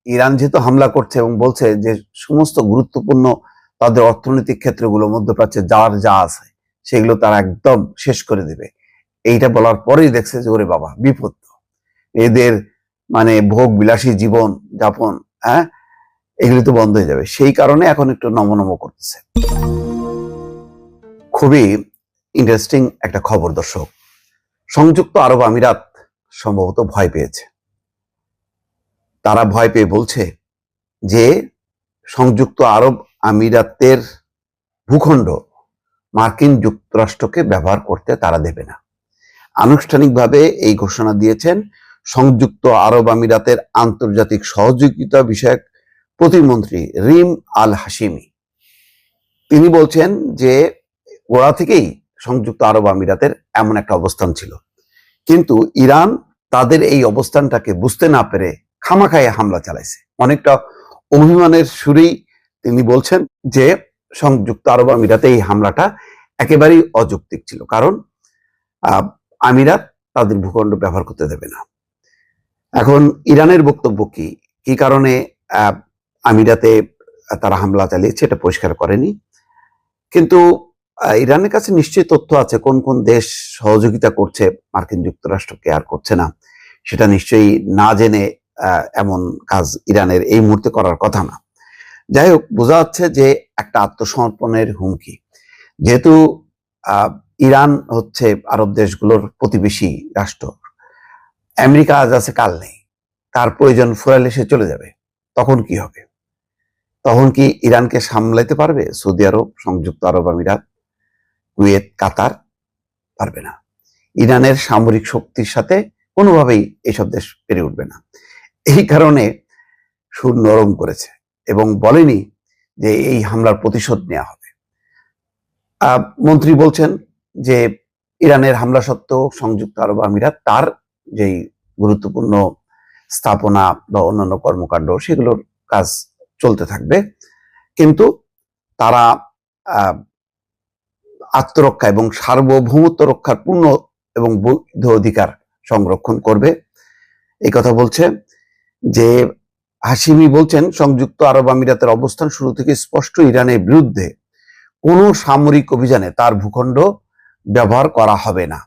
Iran যেহেতু হামলা করছে এবং বলছে যে সমস্ত গুরুত্বপূর্ণ তাদের অর্থনৈতিক ক্ষেত্রগুলো মধ্যপ্রাচ্যে যার যা আছে সেগুলো তারা একদম শেষ করে দেবে, এইটা বলার পরেই দেখছে যে ওরে বাবা বিপদ, এদের মানে ভোগ বিলাসী জীবন যাপন, হ্যাঁ, এগুলি তো বন্ধ হয়ে যাবে। সেই কারণে এখন একটু নমনম করতেছে। খুবই ইন্টারেস্টিং একটা খবর দর্শক, সংযুক্ত আরব আমিরাত সম্ভবত ভয় পেয়েছে। তারা ভয় পেয়ে বলছে যে সংযুক্ত আরব আমিরাতের ভূখণ্ড মার্কিন যুক্তরাষ্ট্রকে ব্যবহার করতে তারা দেবে না। আনুষ্ঠানিকভাবে এই ঘোষণা দিয়েছেন সংযুক্ত আরব আমিরাতের আন্তর্জাতিক সহযোগিতা বিষয়ক প্রতিমন্ত্রী রিম আল হাশিমি। তিনি বলছেন যে গোড়া থেকেই সংযুক্ত আরব আমিরাতের এমন একটা অবস্থান ছিল, কিন্তু ইরান তাদের এই অবস্থানটাকে বুঝতে না পেরে খামাখায় হামলা চালাইছে। অনেকটা অভিমানের সুরেই তিনি বলছেন যে সংযুক্ত আরব আমিরাতে এই হামলাটা একেবারেই অযৌক্তিক ছিল, কারণ আমিরাত তাদের ভূখণ্ড ব্যবহার করতে দেবে না। এখন ইরানের বক্তব্য কি কি কারণে আমিরাতে তারা হামলা চালিয়েছে এটা পরিষ্কার করেনি, কিন্তু ইরানের কাছে নিশ্চয়ই তথ্য আছে কোন কোন দেশ সহযোগিতা করছে মার্কিন যুক্তরাষ্ট্রকে আর করছে না, সেটা নিশ্চয়ই না জেনে এমন কাজ ইরানের এই মুহূর্তে করার কথা না। যাই হোক, বোঝা যাচ্ছে যে একটা আত্মসমর্পণের হুমকি, যেহেতু ইরান হচ্ছে আরব দেশগুলোর প্রতিবেশী রাষ্ট্র, আমেরিকা আজ আছে কাল নেই, তার প্রয়োজন ফুরাইলে সে চলে যাবে, তখন কি হবে? তখন কি ইরানকে সামলাইতে পারবে সৌদি আরব, সংযুক্ত আরব আমিরাত, কুয়েত, কাতার? পারবে না। ইরানের সামরিক শক্তির সাথে কোনোভাবেই এইসব দেশ পেরে উঠবে না। এই কারণে সুর নরম করেছে এবং বলেনি যে এই হামলার প্রতিশোধ নেওয়া হবে। মন্ত্রী বলছেন যে ইরানের হামলা সত্ত্বেও সংযুক্ত আরব আমিরাত তার যেই গুরুত্বপূর্ণ স্থাপনা বা অন্যান্য কর্মকাণ্ড সেগুলোর কাজ চলতে থাকবে, কিন্তু তারা আত্মরক্ষা এবং সার্বভৌমত্ব রক্ষার পূর্ণ এবং বৈধ অধিকার সংরক্ষণ করবে, এই কথা বলছে। যে হাশিমি বলছেন সংযুক্ত আরব আমিরাতের অবস্থান শুরু থেকে স্পষ্ট, ইরানের বিরুদ্ধে কোনো সামরিক অভিযানে তার ভূখণ্ড ব্যবহার করা হবে না।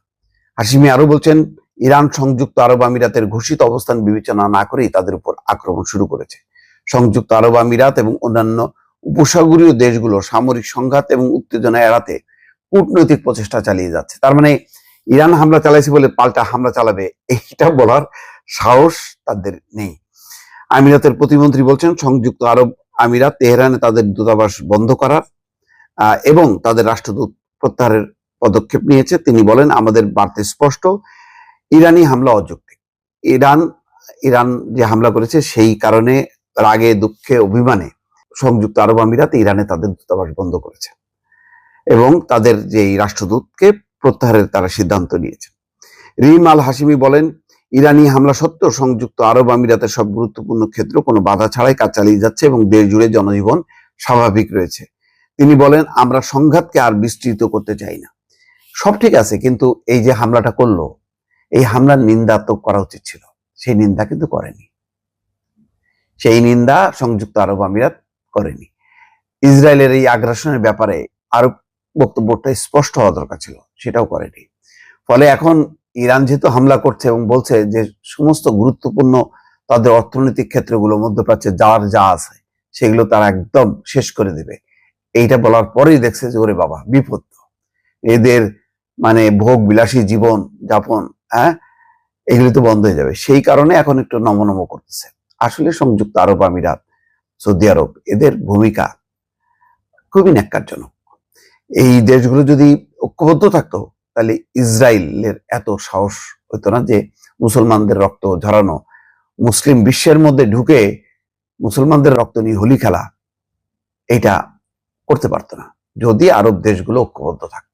হাশিমি আরো বলছেন ইরান সংযুক্ত আরব আমিরাতের ঘোষিত অবস্থান বিবেচনা না করেই তাদের উপর আক্রমণ শুরু করেছে। সংযুক্ত আরব আমিরাত এবং অন্যান্য উপসাগরীয় দেশগুলো সামরিক সংঘাত এবং উত্তেজনা এড়াতে কূটনৈতিক প্রচেষ্টা চালিয়ে যাচ্ছে। তার মানে ইরান হামলা চালাইছে বলে পাল্টা হামলা চালাবে এইটা বলার সাহস তাদের নেই। আমিরাতের প্রতিমন্ত্রী বলছেন সংযুক্ত আরব আমিরাত তেহরানে তাদের দূতাবাস বন্ধ করার এবং তাদের রাষ্ট্রদূত প্রত্যাহারের পদক্ষেপ নিয়েছে। তিনি বলেন আমাদের বার্তা স্পষ্ট, ইরানি হামলা অযৌক্তিক। ইরান যে হামলা করেছে সেই কারণে রাগে দুঃখে অভিমানে সংযুক্ত আরব আমিরাত ইরানে তাদের দূতাবাস বন্ধ করেছে এবং তাদের যে রাষ্ট্রদূতকে প্রত্যাহারের তারা সিদ্ধান্ত নিয়েছে। রিম আল হাশিমি বলেন ইরানি হামলা সত্ত্বেও সংযুক্ত আরব আমিরাতের সব গুরুত্বপূর্ণ ক্ষেত্র কোনো বাধা ছাড়াই কাজ চালিয়ে যাচ্ছে এবং দেশ জুড়ে জনজীবন স্বাভাবিক রয়েছে। তিনি বলেন আমরা সংঘাতকে আর বিস্তৃত করতে চাই না। সব ঠিক আছে, কিন্তু এই যে হামলাটা করলো, এই হামলার নিন্দা তো করা উচিত ছিল, সেই নিন্দা কিন্তু করেনি। সেই নিন্দা সংযুক্ত আরব আমিরাত করেনি। ইসরায়েলের এই আগ্রাসনের ব্যাপারে আরব বক্তব্যটা স্পষ্ট হওয়া দরকার ছিল, সেটাও করেনি। ফলে এখন ইরান যেহেতু হামলা করছে এবং বলছে যে সমস্ত গুরুত্বপূর্ণ তাদের অর্থনৈতিক ক্ষেত্রগুলো মধ্যপ্রাচ্যে যার যা আছে সেগুলো তারা একদম শেষ করে দেবে, এইটা বলার পরেই দেখছে যে ওরে বাবা বিপদ, এদের মানে ভোগ বিলাসী জীবন যাপন, হ্যাঁ, এগুলি তো বন্ধ হয়ে যাবে। সেই কারণে এখন একটু নমনম করতেছে। আসলে সংযুক্ত আরব আমিরাত, সৌদি আরব, এদের ভূমিকা খুবই ন্যাক্কারজনক। এই দেশগুলো যদি ঐক্যবদ্ধ থাকতো তাহলে ইসরায়েলের এত সাহস হতো না যে মুসলমানদের রক্ত ঝরানো, মুসলিম বিশ্বের মধ্যে ঢুকে মুসলমানদের রক্ত নিয়ে হোলি খেলা, এটা করতে পারতো না যদি আরব দেশগুলো ঐক্যবদ্ধ থাকতো।